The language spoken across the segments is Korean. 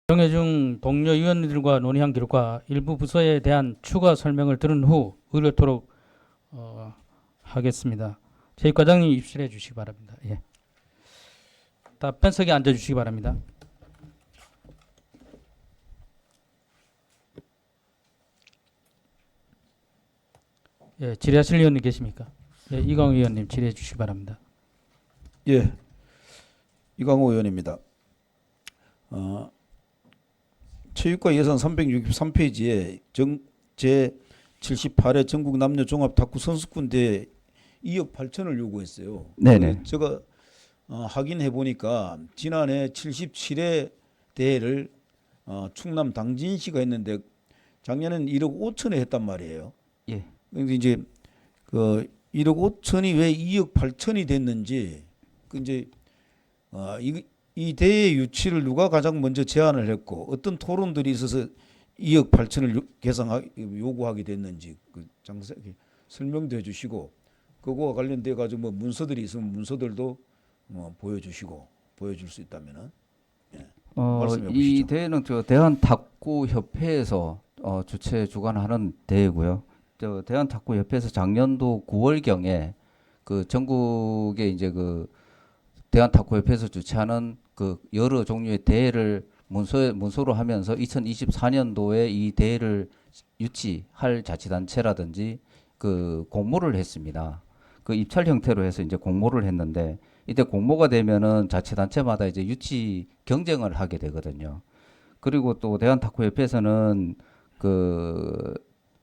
정해중 동료 위원들과 논의한 결과 일부 부서에 대한 추가 설명을 들은 후 의뢰토록 하겠습니다. 제1과장님 입실해 주시기 바랍니다. 예. 답변석에 앉아 주시기 바랍니다. 예, 질의하실 의원님 계십니까? 예, 이광호 의원님 질의해 주시기 바랍니다. 예, 이광호 의원입니다. 체육과 예산 363페이지에 제 78회 전국 남녀 종합 탁구 선수권 대회 2억 8천을 요구했어요. 네네. 제가 확인해 보니까 지난해 77회 대회를 충남 당진시가 했는데 작년에는 1억 5천에 했단 말이에요. 예. 근데 이제 그 1억 5천이 왜 2억 8천이 됐는지 그 이제 이 대회 유치를 누가 가장 먼저 제안을 했고 어떤 토론들이 있어서 2억 8천을 요구하게 됐는지 그 장세하게 설명도 해주시고 그거와 관련돼 가지고 뭐 문서들이 있으면 문서들도 보여줄 수 있다면은 말씀해 이 보시죠. 대회는 저 대한탁구협회에서 주최 주관하는 대회고요. 저 대한탁구협회에서 작년도 9월경에 그 전국에 이제 그 대한탁구협회에서 주최하는 그 여러 종류의 대회를 문서로 하면서 2024년도에 이 대회를 유치할 자치단체라든지 그 공모를 했습니다. 그 입찰 형태로 해서 이제 공모를 했는데 이때 공모가 되면은 자치단체마다 이제 유치 경쟁을 하게 되거든요. 그리고 또 대한탁구협회에서는 그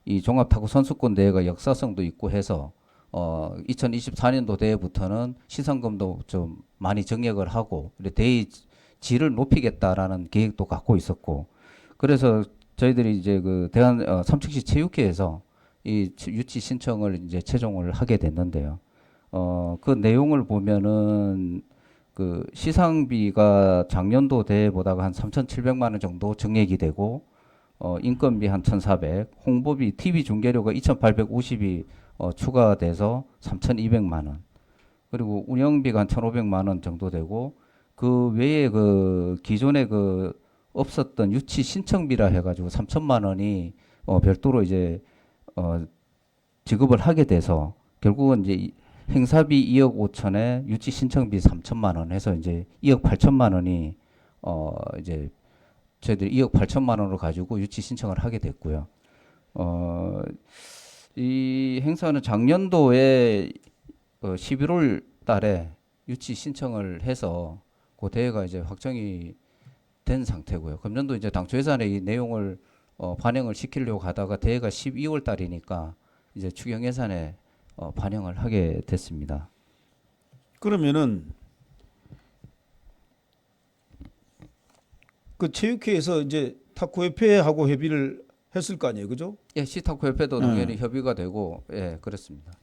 이 종합탁구 선수권 대회가 역사성도 있고 해서 2024년도 대회부터는 시상금도 좀 많이 증액을 하고 대회 질을 높이겠다라는 계획도 갖고 있었고 그래서 저희들이 이제 그 삼척시 체육회에서 이 유치 신청을 이제 최종을 하게 됐는데요. 그 내용을 보면은 그 시상비가 작년도 대회보다가 한 3,700만 원 정도 증액이 되고 인건비 한 1,400, 홍보비, TV 중계료가 2,850이 추가돼서 3,200만 원. 그리고 운영비가 한 1,500만 원 정도 되고 그 외에 그 기존에 그 없었던 유치 신청비라 해가지고 3천만 원이 별도로 이제 지급을 하게 돼서 결국은 이제 행사비 2억 5천에 유치 신청비 3천만 원 해서 이제 2억 8천만 원이 이제 저희들이 2억 8천만 원으로 가지고 유치 신청을 하게 됐고요. 이 행사는 작년도에 11월 달에 유치 신청을 해서 그 대회가 이제 확정이 된 상태고요. 금년도 이제 당초 예산에 이 내용을 반영을 시키려고 하다가 대회가 12월 달이니까 이제 추경 예산에 반영을 하게 됐습니다. 그러면은 그 체육회에서 이제 탁구협회하고 협의를 했을 거 아니에요, 그죠? 예, 시타코 협회도 당연히 협의가 되고 예, 그렇습니다.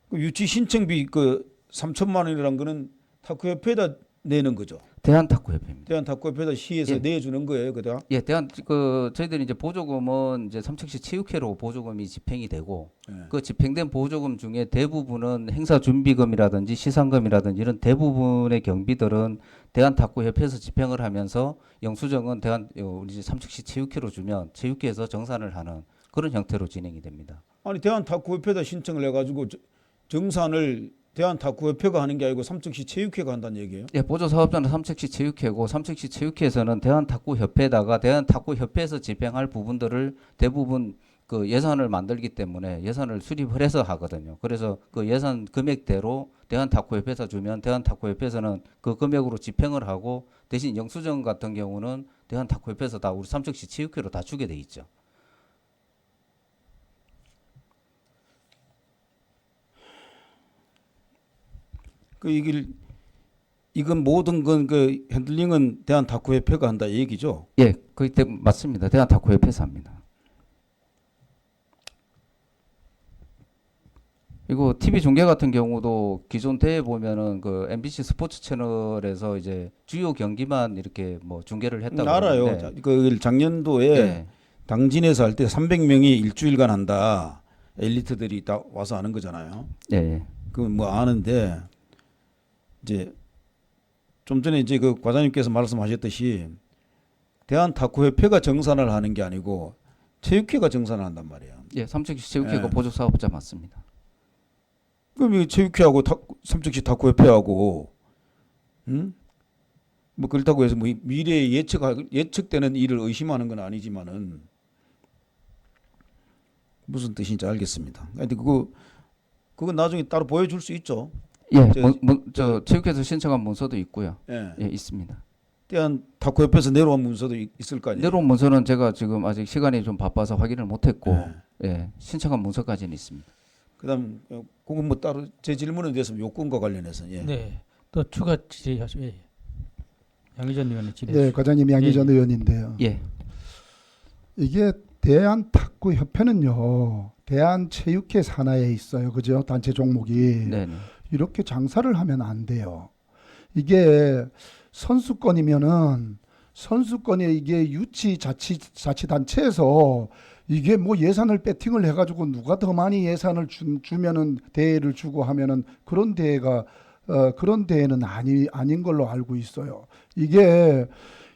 그 유치 신청비 그 3천만 원이라는 거는 탁구협회에다 내는 거죠. 대한탁구협회입니다. 대한탁구협회에다 시에서 예. 내주는 거예요, 그다. 예, 저희들이 이제 보조금은 이제 삼척시 체육회로 보조금이 집행이 되고 그 집행된 보조금 중에 대부분은 행사 준비금이라든지 시상금이라든지 이런 대부분의 경비들은 대한탁구협회에서 집행을 하면서 영수증은 우리 삼척시 체육회로 주면 체육회에서 정산을 하는 그런 형태로 진행이 됩니다. 아니 대한탁구협회에다 신청을 해가지고 정산을 대한탁구협회가 하는 게 아니고 삼척시 체육회가 한다는 얘기예요. 예, 보조 사업자는 삼척시 체육회고 삼척시 체육회에서는 대한탁구협회에다가 대한탁구협회에서 집행할 부분들을 대부분 그 예산을 만들기 때문에 예산을 수립을 해서 하거든요. 그래서 그 예산 금액대로 대한탁구협회에서 주면 대한탁구협회에서는 그 금액으로 집행을 하고 대신 영수증 같은 경우는 대한탁구협회에서 다 우리 삼척시 체육회로 다 주게 돼 있죠. 그 이건 모든 건 그 핸들링은 대한탁구협회가 한다 이 얘기죠. 예, 그때 맞습니다. 대한탁구협회에서 합니다. 이거 TV 중계 같은 경우도 기존 대회 보면은 그 MBC 스포츠 채널에서 이제 주요 경기만 이렇게 뭐 중계를 했다고 알아요. 그러는데 그 작년도에 예, 당진에서 할 때 300명이 일주일간 한다. 엘리트들이 다 와서 하는 거잖아요. 예, 예. 그건 뭐 아는데 이제 좀 전에 이제 그 과장님께서 말씀하셨듯이 대한탁구협회가 정산을 하는 게 아니고 체육회가 정산을 한단 말이에요. 예, 삼척시 체육회가 예. 보조 사업자 맞습니다. 그럼 이 체육회하고 삼척시 탁구협회하고 뭐 그렇다고 해서 뭐 미래에 예측되는 일을 의심하는 건 아니지만은 무슨 뜻인지 알겠습니다. 근데 그건 나중에 따로 보여줄 수 있죠. 예, 저- 체육회에서 신청한 문서도 있고요. 예. 예, 있습니다. 대한탁구협회에서 내려온 문서도 있을 거 아니에요. 내려온 문서는 제가 지금 아직 시간이 좀 바빠서 확인을 못했고, 예. 예, 신청한 문서까지는 있습니다. 그다음 그건 뭐 따로 제 질문에 대해서 요건과 관련해서 예. 네. 또 추가 질의하시죠. 예. 양희전 의원의 질의. 네, 과장님 양희전 의원인데요. 예, 이게 대한탁구협회는요, 대한체육회 산하에 있어요, 그죠? 단체 종목이 네, 네, 이렇게 장사를 하면 안 돼요. 이게 선수권이면은 선수권에 이게 자치단체에서 이게 뭐 예산을 배팅을 해가지고 누가 더 많이 예산을 주면은 대회를 주고 하면은 그런 대회가 그런 대회는 아닌 걸로 알고 있어요. 이게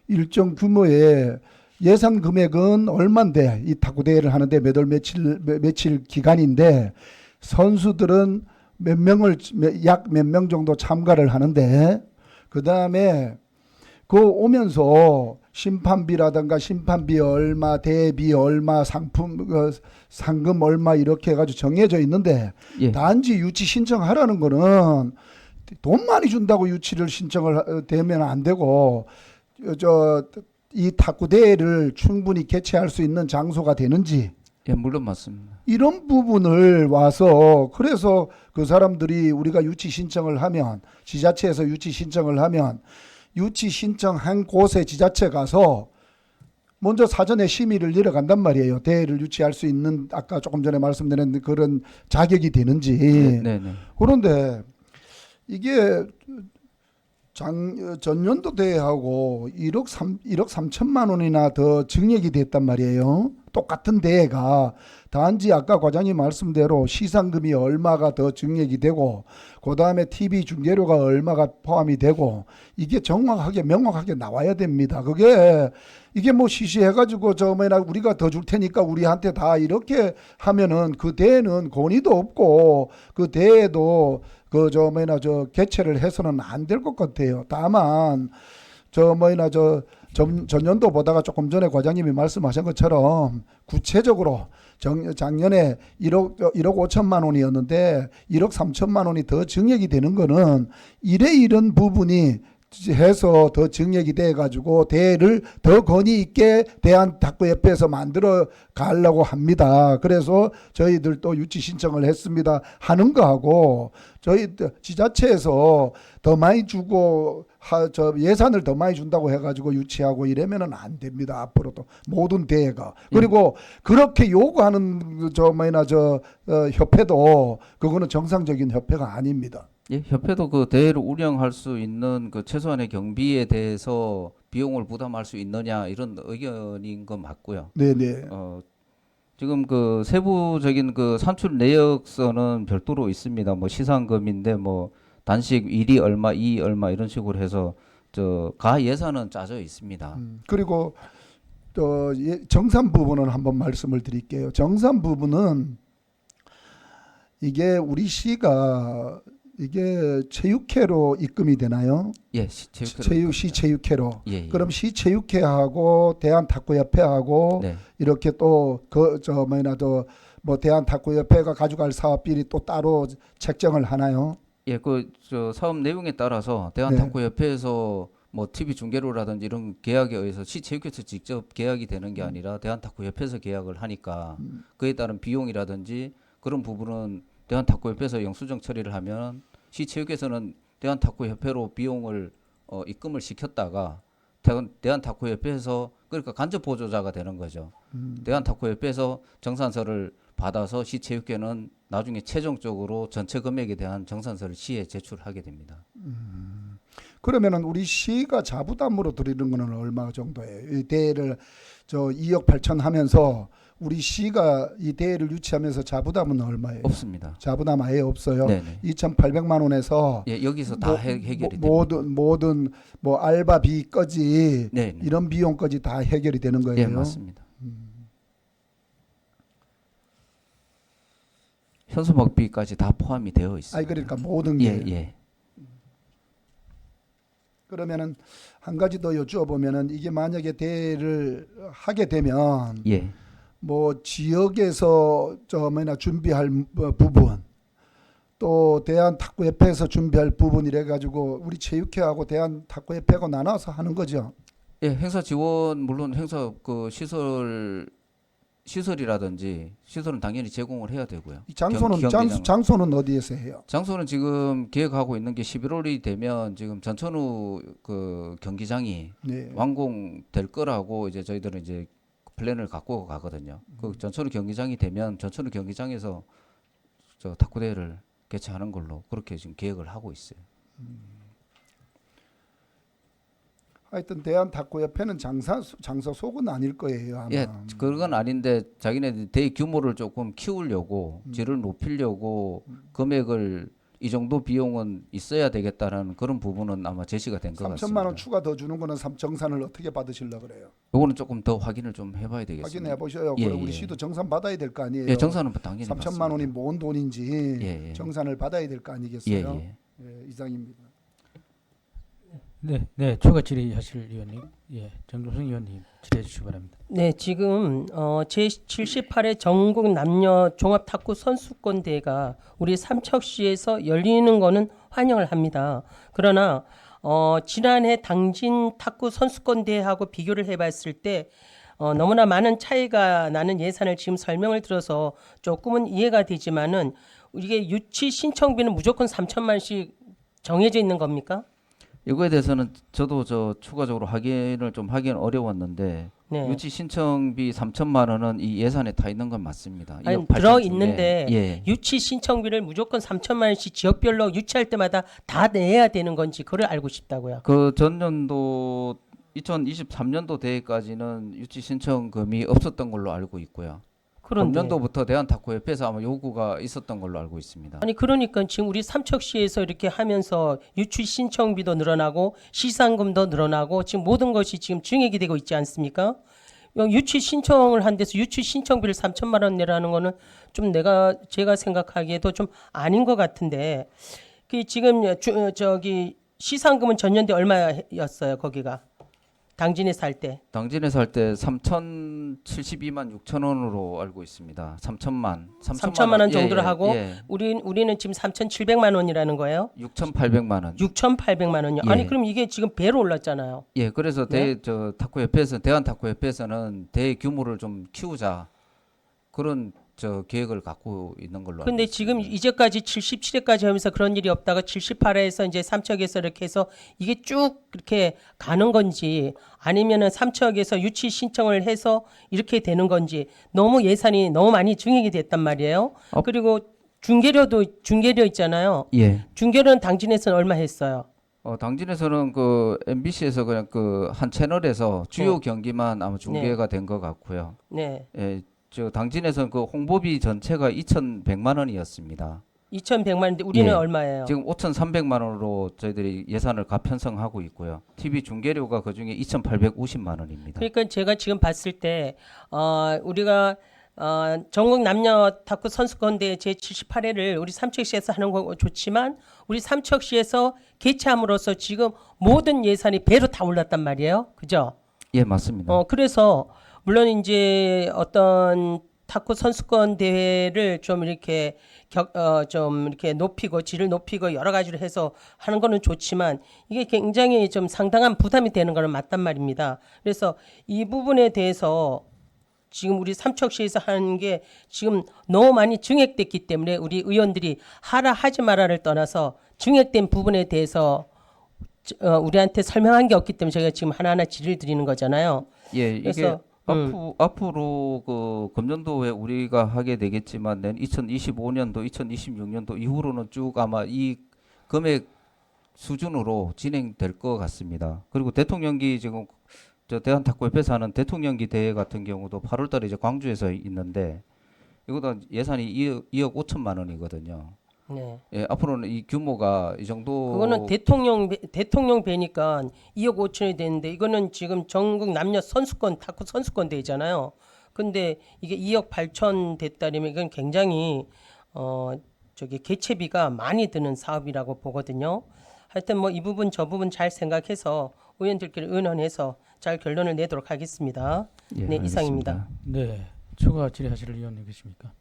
일정 규모의 예산 금액은 얼마인데 이 탁구 대회를 하는데 몇 월 며칠 기간인데 선수들은 약 몇 명 정도 참가를 하는데 그 다음에 그 오면서 심판비라든가 심판비 얼마, 대비 얼마, 상금 얼마 이렇게 해가지고 정해져 있는데 예, 단지 유치 신청하라는 거는 돈 많이 준다고 유치를 신청을 되면 안 되고 이 탁구 대회를 충분히 개최할 수 있는 장소가 되는지 예, 물론 맞습니다. 이런 부분을 와서 그래서 그 사람들이 우리가 유치 신청을 하면 지자체에서 유치 신청을 하면 유치 신청한 곳에 지자체 가서 먼저 사전에 심의를 내려간단 말이에요. 대회를 유치할 수 있는 아까 조금 전에 말씀드린 그런 자격이 되는지. 네, 네. 그런데 이게 전년도 대회하고 1억 3천만 원이나 더 증액이 됐단 말이에요. 똑같은 대회가 단지 아까 과장님 말씀대로 시상금이 얼마가 더 증액이 되고 그 다음에 TV 중계료가 얼마가 포함이 되고 이게 정확하게 명확하게 나와야 됩니다. 이게 뭐 시시해가지고 우리가 더 줄 테니까 우리한테 다 이렇게 하면은 그 대회는 권위도 없고 그 대회도 개최를 해서는 안 될 것 같아요. 다만 전년도 보다가 조금 전에 과장님이 말씀하신 것처럼 구체적으로 작년에 1억 5천만 원이었는데 1억 3천만 원이 더 증액이 되는 거는 이런 부분이 해서 더 증액이 돼 가지고 대회를 더 권위 있게 대한탁구협회에서 만들어 가려고 합니다. 그래서 저희들도 유치 신청을 했습니다 하는 거하고 저희 지자체에서 더 많이 주고 예산을 더 많이 준다고 해가지고 유치하고 이러면은 안 됩니다. 앞으로도 모든 대회가 그리고 그렇게 요구하는 협회도 그거는 정상적인 협회가 아닙니다. 예, 협회도 그 대회를 운영할 수 있는 그 최소한의 경비에 대해서 비용을 부담할 수 있느냐 이런 의견인 건 맞고요. 네네. 지금 그 세부적인 그 산출 내역서는 별도로 있습니다. 뭐 시상금인데 뭐 단식 1위 얼마, 2위 얼마 이런 식으로 해서 가 예산은 짜져 있습니다. 그리고 정산 부분은 한번 말씀을 드릴게요. 정산 부분은 이게 우리 시가 이게 체육회로 입금이 되나요? 예, 시체육회로. 예, 예. 그럼 시체육회하고 대한탁구협회하고 네. 이렇게 또 대한탁구협회가 가져갈 사업비리 또 따로 책정을 하나요? 예, 사업 내용에 따라서 네. 대한탁구협회에서 뭐 TV 중계료라든지 이런 계약에 의해서 시체육회에서 직접 계약이 되는 게 아니라 대한탁구협회에서 계약을 하니까 그에 따른 비용이라든지 그런 부분은 대한탁구협회에서 영수증 처리를 하면 시체육회에서는 대한탁구협회로 비용을 입금을 시켰다가 대한탁구협회에서 그러니까 간접 보조자가 되는 거죠. 대한탁구협회에서 정산서를 받아서 시체육회는 나중에 최종적으로 전체 금액에 대한 정산서를 시에 제출하게 됩니다. 그러면은 우리 시가 자부담으로 드리는 거는 얼마 정도예요? 이 대회를 2억 8천 하면서 우리 시가 이 대회를 유치하면서 자부담은 얼마예요? 없습니다. 자부담 아예 없어요. 네네. 2,800만 원에서 예, 여기서 다 해결이 됩니다. 모든 뭐 알바비까지 네네. 이런 비용까지 다 해결이 되는 거예요. 예, 맞습니다. 현수막비까지 다 포함이 되어 있습니다. 아니 그러니까 모든 게. 예, 예. 그러면은 한 가지 더 여쭈어보면은 이게 만약에 대회를 하게 되면 예. 뭐 지역에서 저 뭐냐 준비할 부분 또 대한탁구협회에서 준비할 부분 이래 가지고 우리 체육회하고 대한탁구협회하고 나눠서 하는 거죠. 예, 행사 지원 물론 행사 그 시설이라든지 시설은 당연히 제공을 해야 되고요. 이 장소는 경기장. 장소는 어디에서 해요? 장소는 지금 계획하고 있는 게 11월이 되면 지금 전천후 그 경기장이 네. 완공될 거라고 이제 저희들은 이제 플랜을 갖고 가거든요. 그 전천후 경기장이 되면 전천후 경기장에서 저 탁구 대회를 개최하는 걸로 그렇게 지금 계획을 하고 있어요. 하여튼 대한탁구협회는 장사 속은 아닐 거예요 아마. 예, 그건 아닌데 자기네 대회 규모를 조금 키우려고 질을 높이려고 금액을 이 정도 비용은 있어야 되겠다는 그런 부분은 아마 제시가 된 것 같습니다. 3천만 원 추가 더 주는 거는 정산을 어떻게 받으시려고 그래요? 요거는 조금 더 확인을 좀 해봐야 되겠습니다. 확인해 보셔요. 예, 우리 예. 시도 정산 받아야 될 거 아니에요. 예, 정산은 당연히 3천만 받습니다. 원이 뭔 돈인지 예, 예. 정산을 받아야 될 거 예, 아니겠어요? 예. 예, 이상입니다. 네, 네, 추가 질의하실 위원님, 예, 정종성 위원님 질의해 주시기 바랍니다. 네, 지금 제78회 전국 남녀 종합 탁구 선수권 대회가 우리 삼척시에서 열리는 거는 환영을 합니다. 그러나 지난해 당진 탁구 선수권 대회하고 비교를 해봤을 때 너무나 많은 차이가 나는 예산을 지금 설명을 들어서 조금은 이해가 되지만은 이게 유치 신청비는 무조건 3천만씩 정해져 있는 겁니까? 이거에 대해서는 저도 추가적으로 확인을 좀 하기는 어려웠는데 네. 유치 신청비 3천만 원은 이 예산에 다 있는 건 맞습니다. 아니, 2억 8천 들어 중에. 있는데 예. 유치 신청비를 무조건 3천만 원씩 지역별로 유치할 때마다 다 내야 되는 건지 그걸 알고 싶다고요. 그 전년도 2023년도 대회까지는 유치 신청금이 없었던 걸로 알고 있고요. 그런데 금년도부터 대한탁구협회에서 아마 요구가 있었던 걸로 알고 있습니다. 아니 그러니까 지금 우리 삼척시에서 이렇게 하면서 유치 신청비도 늘어나고 시상금도 늘어나고 지금 모든 것이 지금 증액이 되고 있지 않습니까? 유치 신청을 한 데서 유치 신청비를 3천만 원 내라는 거는 좀 제가 생각하기에도 좀 아닌 것 같은데 그 지금 저기 시상금은 전년대 얼마였어요 거기가 당진에서 할 때? 당진에서 할 때 3,072만 6천 원으로 알고 있습니다. 3천만 원 정도로 하고 예. 우리는 지금 3,700만 원이라는 거예요. 6,800만 원. 6,800만 원이요. 예. 아니 그럼 이게 지금 배로 올랐잖아요. 예, 그래서 네? 대한탁구협회에서는 대회 규모를 좀 키우자 그런 계획을 갖고 있는 걸로 알고 근데 있습니다. 지금 이제까지 77회까지 하면서 그런 일이 없다가 78회에서 이제 삼척에서 이렇게 해서 이게 쭉 이렇게 가는 건지 아니면은 삼척에서 유치 신청을 해서 이렇게 되는 건지 너무 예산이 너무 많이 증액이 됐단 말이에요. 그리고 중계료 있잖아요. 예. 중계료는 당진에서는 얼마 했어요? 당진에서는 그 MBC에서 그냥 그 한 채널에서 주요 경기만 아마 중계가 된 것 같고요. 네. 예, 당진에서는 그 홍보비 전체가 2,100만 원이었습니다. 2,100만 원인데 우리는 예. 얼마예요? 지금 5,300만 원으로 저희들이 예산을 가편성하고 있고요. TV 중계료가 그 중에 2,850만 원입니다. 그러니까 제가 지금 봤을 때 우리가 전국 남녀 탁구 선수권대 제78회를 우리 삼척시에서 하는 거 좋지만 우리 삼척시에서 개최함으로써 지금 모든 예산이 배로 다 올랐단 말이에요. 그죠? 예, 맞습니다. 그래서 물론 이제 어떤 탁구 선수권 대회를 좀 이렇게 좀 이렇게 높이고 질을 높이고 여러 가지로 해서 하는 거는 좋지만 이게 굉장히 좀 상당한 부담이 되는 거는 맞단 말입니다. 그래서 이 부분에 대해서 지금 우리 삼척시에서 하는 게 지금 너무 많이 증액됐기 때문에 우리 의원들이 하라 하지 마라를 떠나서 증액된 부분에 대해서 우리한테 설명한 게 없기 때문에 저희가 지금 하나하나 질의를 드리는 거잖아요. 예, 이게 그래서 앞으로 그 금년도에 우리가 하게 되겠지만 2025년도, 2026년도 이후로는 쭉 아마 이 금액 수준으로 진행될 것 같습니다. 그리고 대통령기 지금 저 대한탁구협회에서 하는 대통령기 대회 같은 경우도 8월달에 이제 광주에서 있는데 이것도 예산이 2억 5천만 원이거든요. 네. 예, 앞으로는 이 규모가 이 정도 그거는 대통령 배니까 2억 5천이 되는데 이거는 지금 전국 남녀 선수권 탁구 선수권 대회잖아요. 근데 이게 2억 8천 됐다면 이건 굉장히 저기 개최비가 많이 드는 사업이라고 보거든요. 하여튼 뭐 이 부분 저 부분 잘 생각해서 의원들끼리 의논해서 잘 결론을 내도록 하겠습니다. 예, 네, 이상입니다. 알겠습니다. 네, 추가 질의하실 의원님 계십니까?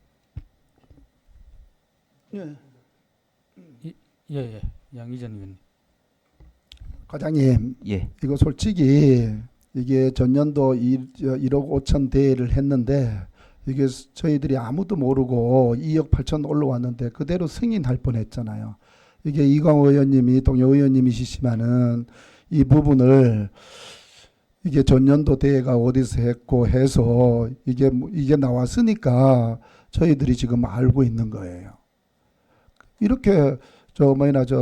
예. 예, 양희전 의원님. 과장님, 예. 이거 솔직히 이게 전년도 1억 5천 대회를 했는데 이게 저희들이 아무도 모르고 2억 8천 올라왔는데 그대로 승인할 뻔했잖아요. 이게 이광호 의원님이 동료 의원님이시지만은 이 부분을 이게 전년도 대회가 어디서 했고 해서 이게 나왔으니까 저희들이 지금 알고 있는 거예요. 이렇게 저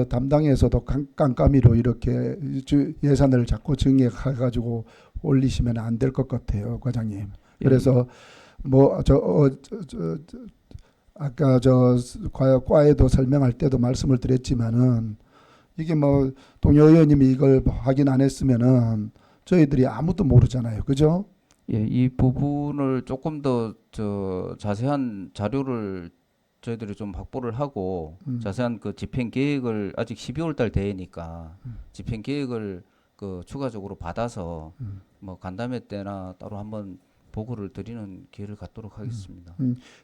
담당에서도 깜깜이로 이렇게 예산을 자꾸 증액해가지고 올리시면 안 될 것 같아요, 과장님. 그래서 아까 과에도 설명할 때도 말씀을 드렸지만은 이게 뭐 동료 의원님이 이걸 확인 안 했으면은 저희들이 아무도 모르잖아요, 그죠? 예, 이 부분을 조금 더 자세한 자료를 저희들이 좀 확보를 하고 자세한 그 집행 계획을 아직 12월 달 대회니까 집행 계획을 그 추가적으로 받아서 뭐 간담회 때나 따로 한번 보고를 드리는 기회를 갖도록 하겠습니다.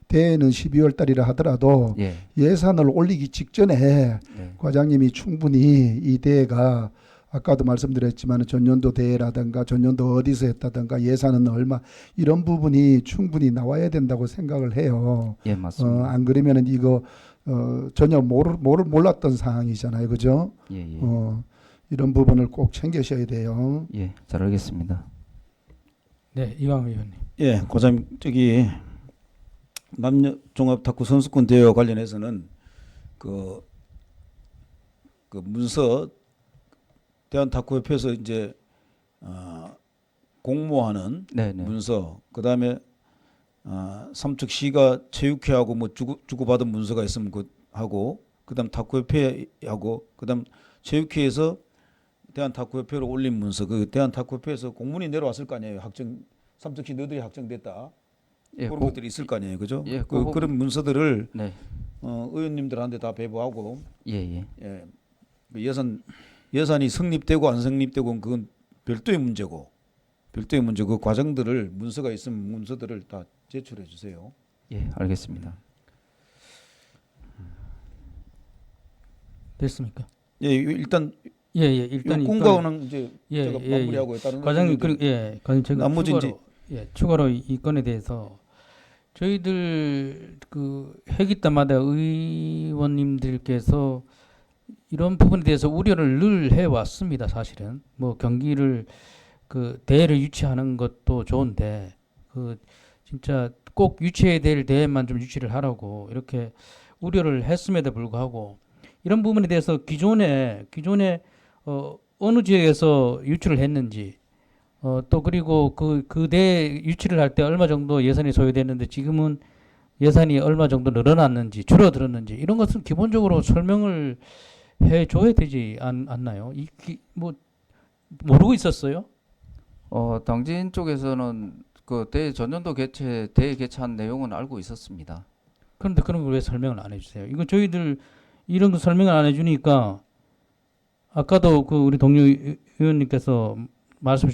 대회는 12월 달이라 하더라도 예. 예산을 올리기 직전에 네. 과장님이 충분히 이 대회가 아까도 말씀드렸지만 전년도 대회라든가 전년도 어디서 했다든가 예산은 얼마 이런 부분이 충분히 나와야 된다고 생각을 해요. 예, 맞습니다. 안 그러면은 이거 전혀 몰랐던 상황이잖아요, 그죠? 예, 예. 이런 부분을 꼭 챙기셔야 돼요. 예, 잘 알겠습니다. 네, 이광호 의원님. 예, 고장 저기 남녀 종합 탁구 선수권 대회와 관련해서는 그 문서 대한탁구협회에서 이제 공모하는 네, 네. 문서, 그다음에 삼척시가 체육회하고 뭐 주고받은 문서가 있으면 그 하고, 그다음 탁구협회하고, 그다음 체육회에서 대한탁구협회로 올린 문서, 그 대한탁구협회에서 공문이 내려왔을 거 아니에요. 삼척시 너들이 확정됐다. 예, 그런 것들이 있을 거 아니에요, 그죠? 예, 그런 문서들을 네. 의원님들한테 다 배부하고, 예, 예. 예, 그 예산이 성립되고 안 성립되고 그건 별도의 문제고, 그 과정들을 문서가 있으면 문서들을 다 제출해 주세요. 예, 알겠습니다. 됐습니까? 예, 일단 일단 이 공과는 이제 예, 제가 예, 마무리하고 다른 과장님 의원님들 과장님 제가 나머지 추가로 이 건에 대해서 저희들 그 회기 때마다 의원님들께서 이런 부분에 대해서 우려를 늘 해왔습니다. 사실은 뭐 경기를 그 대회를 유치하는 것도 좋은데 그 진짜 꼭 유치해야 될 대회만 좀 유치를 하라고 이렇게 우려를 했음에도 불구하고 이런 부분에 대해서 기존에 어느 지역에서 유치를 했는지 또 그리고 그 대회 유치를 할 때 얼마 정도 예산이 소요됐는데 지금은 예산이 얼마 정도 늘어났는지 줄어들었는지 이런 것은 기본적으로 설명을 해줘야 되지 않나요? 뭐 모르고 있었어요? 당진 쪽에서는 그 전년도 대회 개최한 내용은 알고 있었습니다. 그런데 그런 걸 왜 설명을 안 해주세요? 이거 저희들 이런 거 설명을 안 해주니까 아까도 그 우리 동료 의원님께서 말씀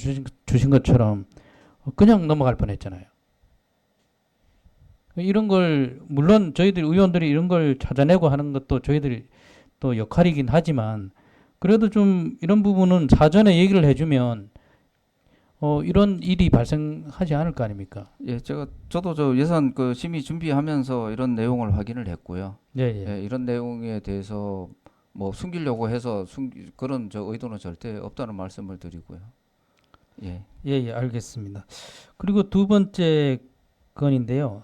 주신 것처럼 그냥 넘어갈 뻔했잖아요. 이런 걸 물론 저희들 의원들이 이런 걸 찾아내고 하는 것도 저희들이 또 역할이긴 하지만 그래도 좀 이런 부분은 사전에 얘기를 해주면 이런 일이 발생하지 않을 거 아닙니까? 예, 저도 저 예산 그 심의 준비하면서 이런 내용을 확인을 했고요. 예. 예, 이런 내용에 대해서 뭐 숨기려고 해서 그런 의도는 절대 없다는 말씀을 드리고요. 예. 예, 알겠습니다. 그리고 두 번째 건인데요.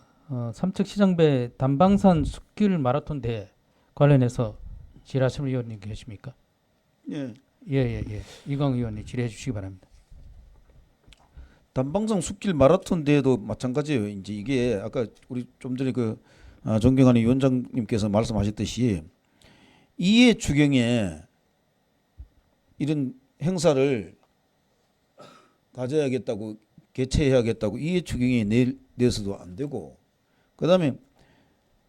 삼척시장배 단방산 숲길 마라톤 대회 관련해서 질의하실 의원님 계십니까? 예, 예. 이광 의원님 질의해 주시기 바랍니다. 단방송 숲길 마라톤 대회도 마찬가지예요. 이제 이게 아까 우리 좀 전에 존경하는 위원장님께서 말씀하셨듯이 이해 추경에 이런 행사를 가져야겠다고 개최해야겠다고 이해 추경에 내서도 안 되고, 그다음에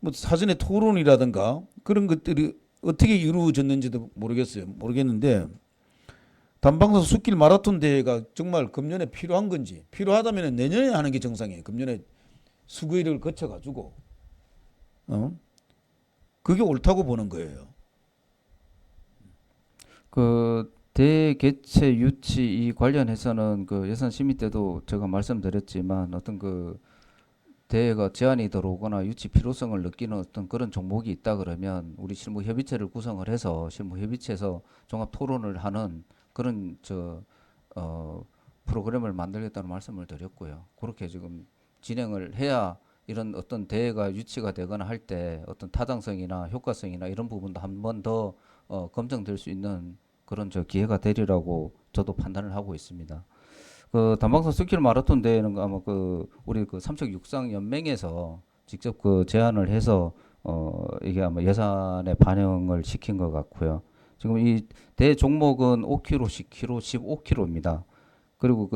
뭐 사전에 토론이라든가 그런 것들이 어떻게 이루어졌는지도 모르겠는데 단방송 숲길 마라톤 대회가 정말 금년에 필요한 건지, 필요하다면 내년에 하는 게 정상이에요. 금년에 수거일을 거쳐가지고 그게 옳다고 보는 거예요. 그 대개체 유치 이 관련해서는 그 예산 심의 때도 제가 말씀드렸지만 어떤 그 대회가 제한이 들어오거나 유치 필요성을 느끼는 어떤 그런 종목이 있다 그러면 우리 실무협의체를 구성을 해서 실무협의체에서 종합 토론을 하는 그런 프로그램을 만들겠다는 말씀을 드렸고요. 그렇게 지금 진행을 해야 이런 어떤 대회가 유치가 되거나 할 때 어떤 타당성이나 효과성이나 이런 부분도 한 번 더 검증될 수 있는 그런 기회가 되리라고 저도 판단을 하고 있습니다. 그 단방송 숲길 마라톤 대회는 아마 우리 삼척 육상 연맹에서 직접 제안을 해서 이게 아마 예산에 반영을 시킨 것 같고요. 지금 이 대 종목은 5km, 10km, 15km입니다. 그리고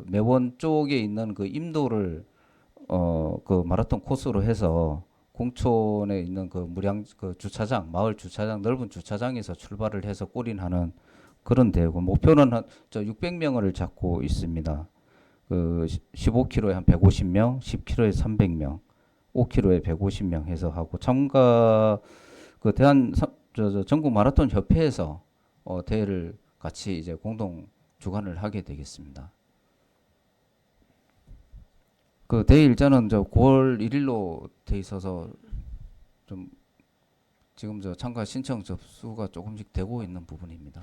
매원 쪽에 있는 그 임도를 그 마라톤 코스로 해서 공촌에 있는 그 주차장, 마을 주차장, 넓은 주차장에서 출발을 해서 골인하는 그런 대회고, 목표는 한 600명을 잡고 있습니다. 그 15km에 한 150명, 10km에 300명, 5km에 150명 해서 하고, 참가 전국 마라톤 협회에서 대회를 같이 이제 공동 주관을 하게 되겠습니다. 그 대회 일자는 9월 1일로 돼 있어서 좀 지금 참가 신청 접수가 조금씩 되고 있는 부분입니다.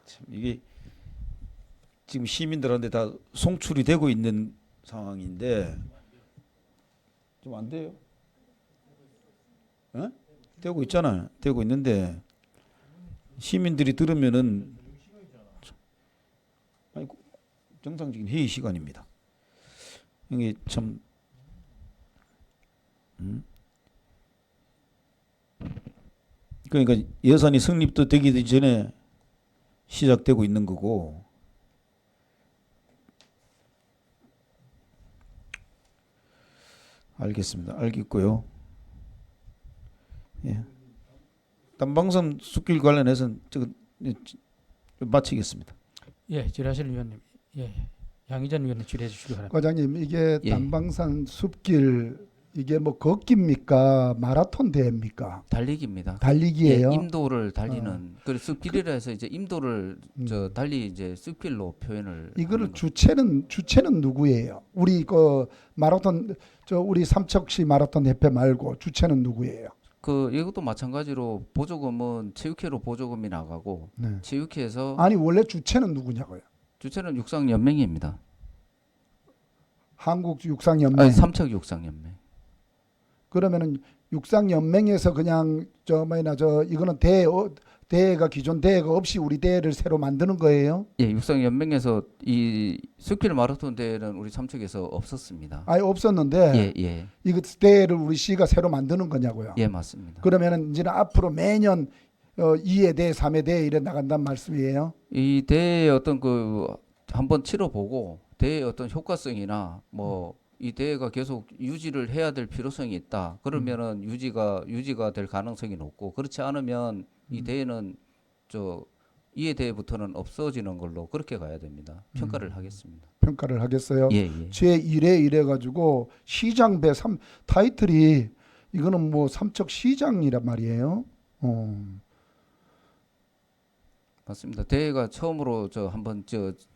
참 이게 지금 시민들한테 다 송출이 되고 있는 상황인데 좀 안 돼요? 어? 되고 있잖아요. 되고 있는데 시민들이 들으면은 아니, 정상적인 회의 시간입니다. 이게 참 그러니까 예산이 성립도 되기 전에 시작되고 있는 거고, 알겠습니다. 알겠고요. 예. 단방송 숲길 관련해서는 마치겠습니다. 예, 질의하실 위원님. 예, 양희전 위원님 질의해 주시기 바랍니다. 과장님, 이게 예. 단방산 숲길 이게 뭐 걷기입니까? 마라톤 대회입니까? 달리기입니다. 달리기예요. 예, 임도를 달리는 그 숲길이라 해서 이제 임도를 달리 이제 숲길로 표현을 이거를 하는 주체는 누구예요? 우리 그 마라톤 우리 삼척시 마라톤 협회 말고 주체는 누구예요? 이것도 마찬가지로 보조금은 체육회로 보조금이 나가고 네. 체육회에서 아니 원래 주체는 누구냐고요? 주체는 육상연맹입니다. 한국 육상연맹. 아니, 삼척 육상연맹. 그러면은 육상연맹에서 그냥 이거는 대회가 기존 대회가 없이 우리 대회를 새로 만드는 거예요? 예, 육상연맹에서 이 숲길 마라톤 대회는 우리 삼척에서 없었습니다. 아예 없었는데 예, 이거 대회를 우리 시가 새로 만드는 거냐고요? 예, 맞습니다. 그러면은 이제는 앞으로 매년 2회 대회, 3회 대회 이래 나간단 말씀이에요? 이 대회 어떤 한번 치러보고 대회 어떤 효과성이나 이 대회가 계속 유지를 해야 될 필요성이 있다. 그러면은 유지가 될 가능성이 높고, 그렇지 않으면 이 대회는 이해 대회부터는 없어지는 걸로 그렇게 가야 됩니다. 평가를 하겠습니다. 평가를 하겠어요? 예. 제1회 이래 가지고 시장배 타이틀이 이거는 뭐 삼척 시장이란 말이에요. 맞습니다. 대회가 처음으로 한번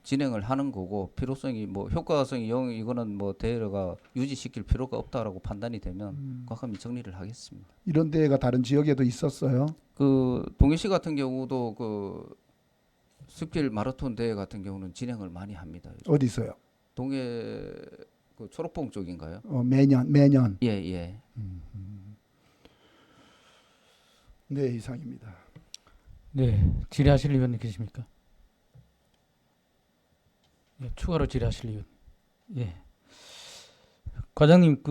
진행을 하는 거고, 필요성이 효과성이 이거는 대회가 유지시킬 필요가 없다라고 판단이 되면 과감히 정리를 하겠습니다. 이런 대회가 다른 지역에도 있었어요? 동해시 같은 경우도 숲길 마라톤 대회 같은 경우는 진행을 많이 합니다. 어디서요? 동해 초록봉 쪽인가요? 매년. 예. 네, 이상입니다. 네, 질의하실 위원님 계십니까? 예, 추가로 질의하실 이유. 예. 과장님,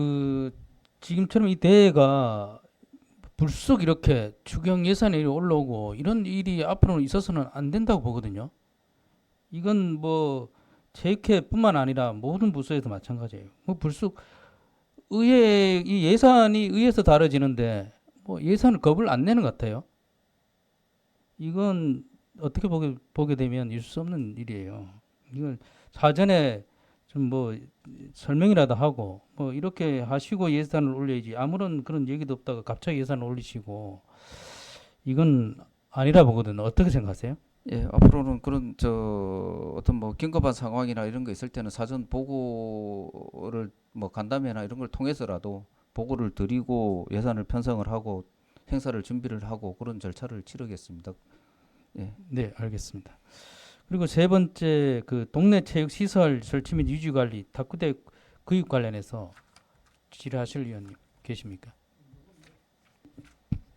지금처럼 이 대회가 불쑥 이렇게 추경 예산이 올라오고 이런 일이 앞으로는 있어서는 안 된다고 보거든요. 이건 뭐 체육회뿐만 아니라 모든 부서에도 마찬가지예요. 뭐 불쑥 이 예산이 의회에서 다뤄지는데 뭐 예산을 겁을 안 내는 것 같아요. 이건 어떻게 보게 되면 있을 수 없는 일이에요. 이걸 사전에 좀 뭐 설명이라도 하고 뭐 이렇게 하시고 예산을 올려야지, 아무런 그런 얘기도 없다가 갑자기 예산을 올리시고 이건 아니라 보거든요. 어떻게 생각하세요? 예, 앞으로는 그런 어떤 뭐 긴급한 상황이나 이런 거 있을 때는 사전 보고를 뭐 간담회나 이런 걸 통해서라도 보고를 드리고 예산을 편성을 하고 행사를 준비를 하고 그런 절차를 치르겠습니다. 예. 네, 알겠습니다. 그리고 세 번째, 동네 체육 시설 설치 및 유지 관리 탁구대 구입 관련해서 질의하실 위원님 계십니까?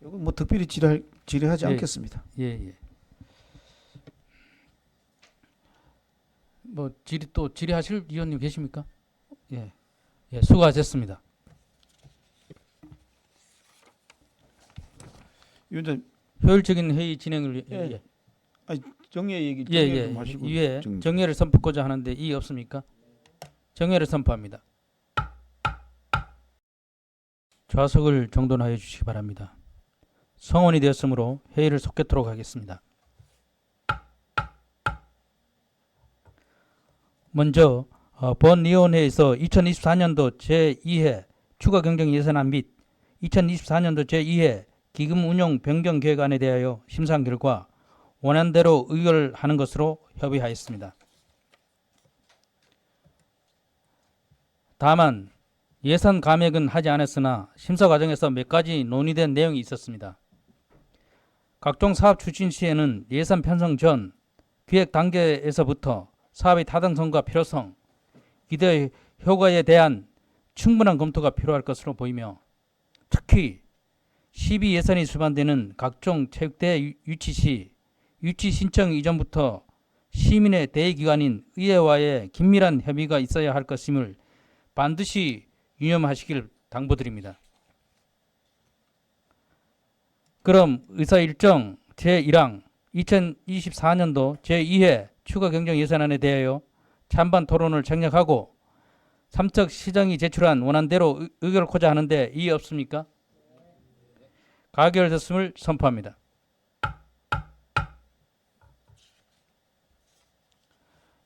이건 뭐 특별히 질의하지 예. 않겠습니다. 예, 예. 뭐 질의하실 위원님 계십니까? 예. 예, 수고하셨습니다. 위원장님, 효율적인 회의 진행을 위해 예. 정예 얘기 예, 정리를 예. 좀 하시고 이외에 정리. 정회를 선포하고자 하는데 이의 없습니까? 정회를 선포합니다. 좌석을 정돈하여 주시기 바랍니다. 성원이 되었으므로 회의를 속개토록 하겠습니다. 먼저 본위원회에서 2024년도 제2회 추가 경정 예산안 및 2024년도 제2회 기금 운용 변경 계획안에 대하여 심사한 결과 원안대로 의결하는 것으로 협의하였습니다. 다만 예산 감액은 하지 않았으나 심사 과정에서 몇 가지 논의된 내용이 있었습니다. 각종 사업 추진 시에는 예산 편성 전 기획 단계에서부터 사업의 타당성과 필요성, 기대 효과에 대한 충분한 검토가 필요할 것으로 보이며, 특히 시비 예산이 수반되는 각종 체육대회 유치 시 유치 신청 이전부터 시민의 대의기관인 의회와의 긴밀한 협의가 있어야 할 것임을 반드시 유념하시길 당부드립니다. 그럼 의사일정 제1항 2024년도 제2회 추가 경정 예산안에 대하여 찬반 토론을 생략하고 삼척 시정이 제출한 원안대로 의결하고자 하는데 이의 없습니까? 가결됐음을 선포합니다.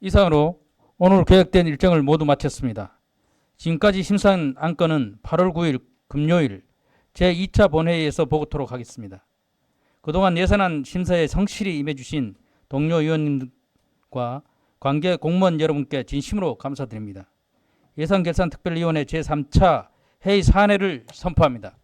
이상으로 오늘 계획된 일정을 모두 마쳤습니다. 지금까지 심사한 안건은 8월 9일 금요일 제2차 본회의에서 보고토록 하겠습니다. 그동안 예산안 심사에 성실히 임해주신 동료 의원님과 관계 공무원 여러분께 진심으로 감사드립니다. 예산결산특별위원회 제3차 회의 사안회를 선포합니다.